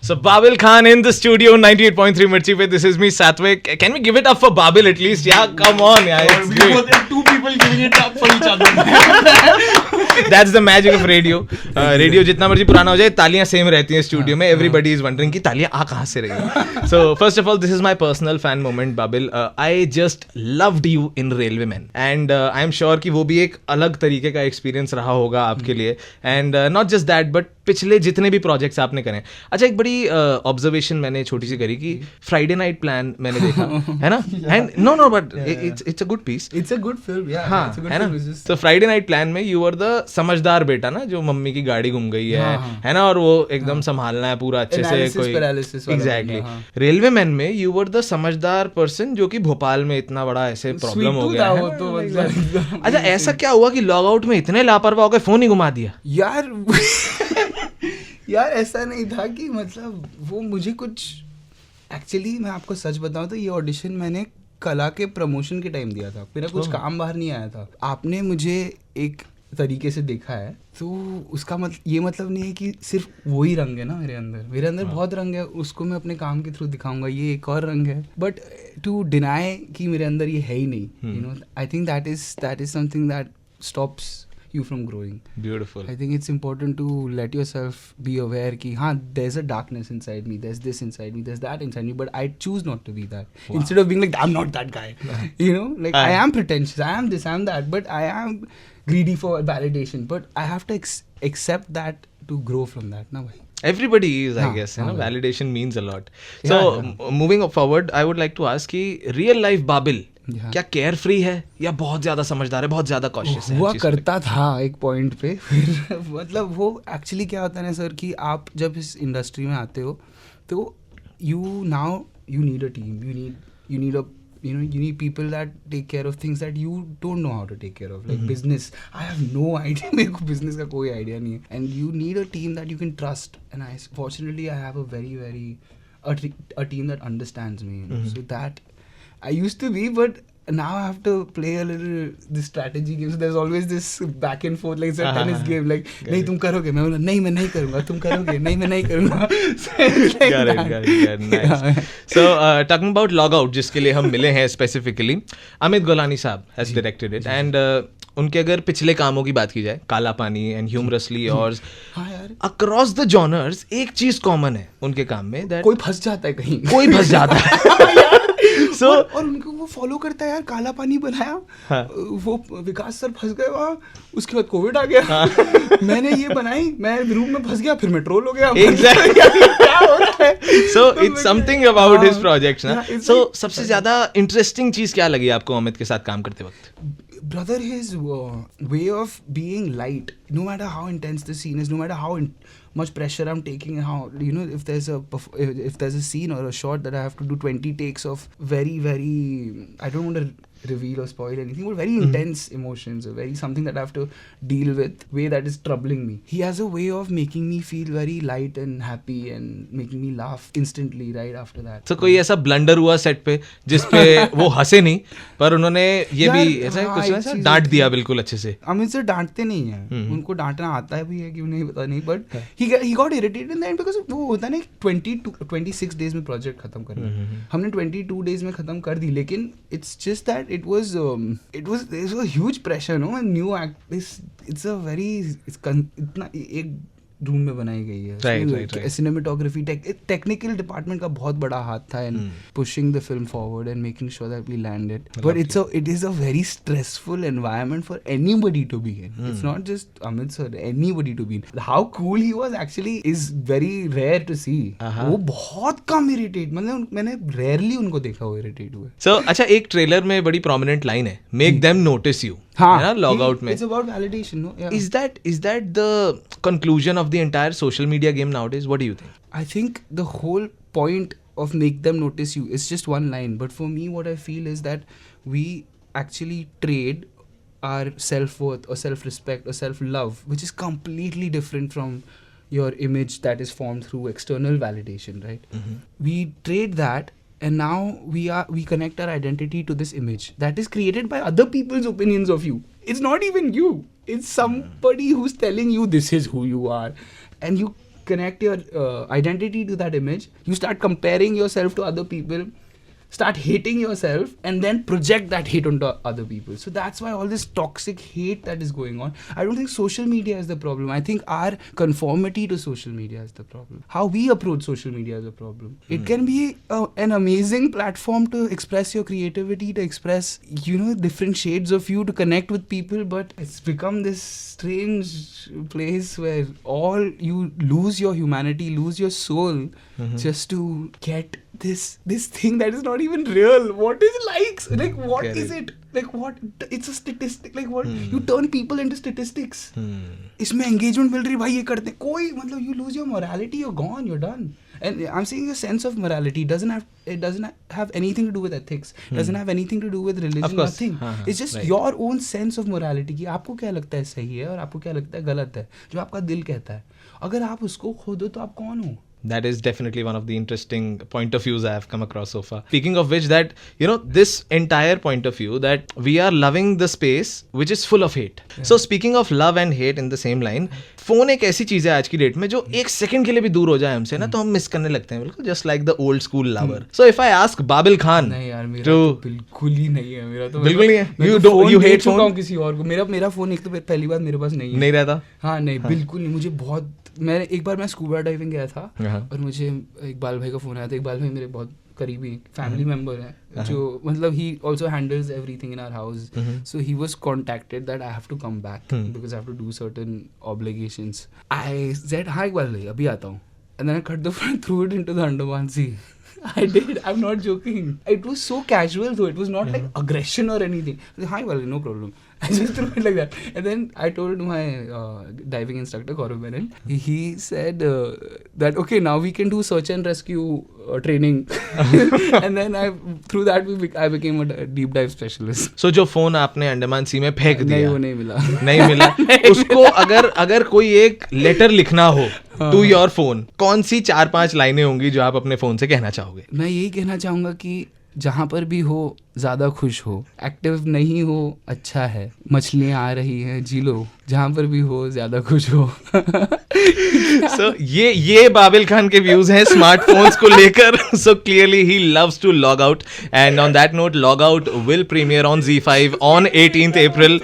So Babil Khan in the studio, 98.3 Mirchi pe. This is me, Satvik. Can we give it up for Babil at least? Yeah, come on, yeah, it's great. Two people giving it up for each other. That's the magic of radio. Radio जितना मर्जी पुराना हो जाए, तालियां same रहती हैं studio में. Everybody is wondering कि तालियां आ कहाँ से रही. So first of all, this is my personal fan moment, Babil. I just loved you in Railwayman, and I am sure कि वो भी एक अलग तरीके का एक्सपीरियंस रहा होगा आपके लिए. And not just that, but पिछले जितने भी प्रोजेक्ट्स आपने करे. अच्छा, एक बड़ी ऑब्जर्वेशन मैंने छोटी सी करी कि फ्राइडे नाइट प्लान मैंने देखा है ना. And no but it's a good piece. It's a good film, yeah. हाँ, it's a good है ना. film. तो फ्राइडे नाइट प्लान में यू आर द समझदार बेटा ना, जो मम्मी की गाड़ी घूम गई है ना, और वो एकदम संभालना है पूरा अच्छे से. कोई एग्जैक्टली. रेलवे मैन में यू वर द समझदार पर्सन जो कि भोपाल में इतना बड़ा ऐसे प्रॉब्लम हो गया है. तो अच्छा, ऐसा क्या हुआ कि लॉग आउट में इतने लापरवाह हो गए, फोन ही घुमा दिया? यार ऐसा नहीं था कि मतलब वो मुझे कुछ, एक्चुअली मैं आपको सच बताऊं तो ये ऑडिशन मैंने कला के प्रमोशन के टाइम दिया था. मेरा कुछ काम बाहर नहीं आया था. आपने मुझे एक तरीके से देखा है तो उसका ये मतलब नहीं है कि सिर्फ वो ही रंग है ना मेरे अंदर बहुत रंग है. उसको मैं अपने काम के थ्रू दिखाऊंगा. ये एक और रंग है, बट टू डिनाई कि मेरे अंदर ये है ही नहीं, you know, I think that is something that stops you from growing. Beautiful. I think it's important to let yourself be aware ki there's a darkness inside me, there's this inside me, there's that inside me, but I choose not to be that. Wow. Instead of being like, I'm not that guy. You know, like I am pretentious, I am this, I am that, but I am greedy for validation, but I have to accept that to grow from that. Na bhai. Everybody is, I guess, you know, validation means a lot. So moving forward, I would like to ask कि real life Babil क्या care free है या बहुत ज्यादा समझदार है, बहुत ज्यादा कॉशियस है? हुआ करता था एक पॉइंट पे. फिर मतलब वो एक्चुअली क्या होता है ना सर कि आप जब इस इंडस्ट्री में आते हो तो you need a team, you need people that take care of things that you don't know how to take care of, like business. I have no idea. मेरे को business का कोई idea नहीं है. And you need a team that you can trust. And fortunately I have a a team that understands me. You know? So that I used to be, but now I have to play a little this strategy game. So there's always this back and forth, like it's a tennis game. Like, नहीं तुम करोगे, मैं बोला नहीं मैं नहीं करूँगा, तुम करोगे नहीं मैं नहीं करूँगा. Got it. Nice. So talking about Logout, जिसके लिए हम मिले हैं specifically, अमित गोलानी साहब has directed it, and उनके अगर पिछले कामों की बात की जाए, काला पानी and humorously yours, across the genres एक चीज कॉमन है उनके काम में, that कोई फंस जाता है कहीं, कोई फंस जाता है. So, और उनको वो फॉलो करता है यार. काला पानी बनाया, वो विकास सर फंस गए वहाँ, उसके बाद कोविड आ गया. मैंने ये बनाई, मैं रूम में फंस गया, फिर मैं ट्रोल हो गया. क्या हो रहा है? So it's something about his projects ना. So सबसे ज्यादा इंटरेस्टिंग चीज क्या लगी आपको अमित के साथ काम करते वक्त? Brother, his way of being light, no matter how intense the scene is, no matter how much pressure I'm taking, how, you know, if there's a scene or a shot that I have to do 20 takes of very, I don't want to reveal or spoil anything, but very intense emotions, or very something that I have to deal with, way that is troubling me. He has a way of making me feel very light and happy and making me laugh instantly right after that. So कोई ऐसा blunder हुआ set पे जिसपे वो हंसे नहीं, पर उन्होंने ये भी ऐसा कुछ ऐसा डांट दिया बिल्कुल अच्छे से? अमित सर डांटते नहीं है, उनको डांटना आता है भी है कि नहीं पता नहीं, but he got irritated in the end because वो होता है ना 26 days में प्रोजेक्ट खत्म करना. हमने 22 days में खत्म कर दी, लेकिन it's just that it was a huge pressure, no? A new act, it's a very इतना एक रूम में बनाई गई है. Right. Cinematography, technical department का बहुत बड़ा हाथ था in pushing the film forward and making sure that we land it. But it is a very stressful environment for anybody to be in. It's not just Amit sir, anybody to be in. How cool he was actually is very rare to see. वो बहुत कम irritate, मतलब मैंने rarely उनको देखा वो irritate हुए. So अच्छा, एक ट्रेलर में बड़ी prominent line है, make them notice you. हाँ, लॉग आउट में. It's about validation, no? Yeah. Is that the conclusion of the entire social media game nowadays? What do you think? I think the whole point of make them notice you is just one line, but for me what I feel is that we actually trade our self-worth or self-respect or self-love, which is completely different from your image that is formed through external validation, right? We trade that. And now we connect our identity to this image that is created by other people's opinions of you. It's not even you. It's somebody who's telling you this is who you are. And you connect your identity to that image. You start comparing yourself to other people, start hating yourself, and then project that hate onto other people. So that's why all this toxic hate that is going on. I don't think social media is the problem. I think our conformity to social media is the problem. How we approach social media is the problem. It can be an amazing platform to express your creativity, to express, you know, different shades of you, to connect with people, but it's become this strange place where all you lose your humanity, lose your soul, just to get this thing that is not even real. What is likes? Like, what is it? Like, what? It's a statistic. Like, what? You turn people into statistics. इसमें engagement मिल रही, भाई ये करते, कोई मतलब, you lose your morality, you're gone, you're done. And I'm saying your sense of morality doesn't have anything to do with ethics, doesn't have anything to do with religion, nothing. It's just your own sense of morality कि आपको क्या लगता है सही है और आपको क्या लगता है गलत है, जो आपका दिल कहता है. अगर आप उसको खो दो तो आप कौन हो? That is definitely one of the interesting point of views I have come across so far. Speaking of which, that, you know, this entire point of view that we are loving the space which is full of hate. So speaking of love and hate in the same line, phone एक ऐसी चीज है आज की date में जो एक second के लिए भी दूर हो जाए हमसे ना तो हम मिस करने लगते हैं, बिल्कुल just like the old school lover. So if I ask Babil Khan, नहीं यार, मेरा तो बिल्कुल ही नहीं है. मेरा तो बिल्कुल नहीं है. you hate phone किसी और को. मेरा फोन एक तो पहली बात मेरे पास नहीं रहता. हाँ नहीं, बिल्कुल नहीं. मुझे बहुत, एक बार मैं स्कूबा डाइविंग गया था और मुझे इकबाल भाई का फोन आया था. इकबाल भाई मेरे बहुत करीबी फैमिली मेंबर है, जो मतलब he also handles everything in our house. So he was contacted that I have to come back because I have to do certain obligations. I said, hi Iqbal भाई, अभी आता हूँ. And then I cut the phone, threw it into the Andaman Sea. I did. I'm not joking. It was so casual though. It was not like aggression or anything. I said, hi Wally, no problem. I just threw it like that. And then I told my diving instructor, Gaurav Menon, he said that, okay, now we can do search and rescue training. And then through that, I became a deep dive specialist. So जो phone आपने अंडमान सी में फेंक दिया, नहीं, वो नहीं मिला. नहीं मिला. उसको अगर कोई एक लेटर लिखना हो टू योर फोन, कौन सी 4-5 लाइनें होंगी जो आप अपने फोन से कहना चाहोगे? मैं यही कहना चाहूँगा कि जहाँ पर भी हो ज़्यादा खुश हो, एक्टिव नहीं हो अच्छा है, मछलियाँ आ रही हैं जी लो, जहाँ पर भी हो ज़्यादा खुश हो. So ये बाबिल खान के व्यूज हैं स्मार्टफोन्स को लेकर. So clearly he loves to log out, and on that note, log out will premiere on ZEE5 on 18th April.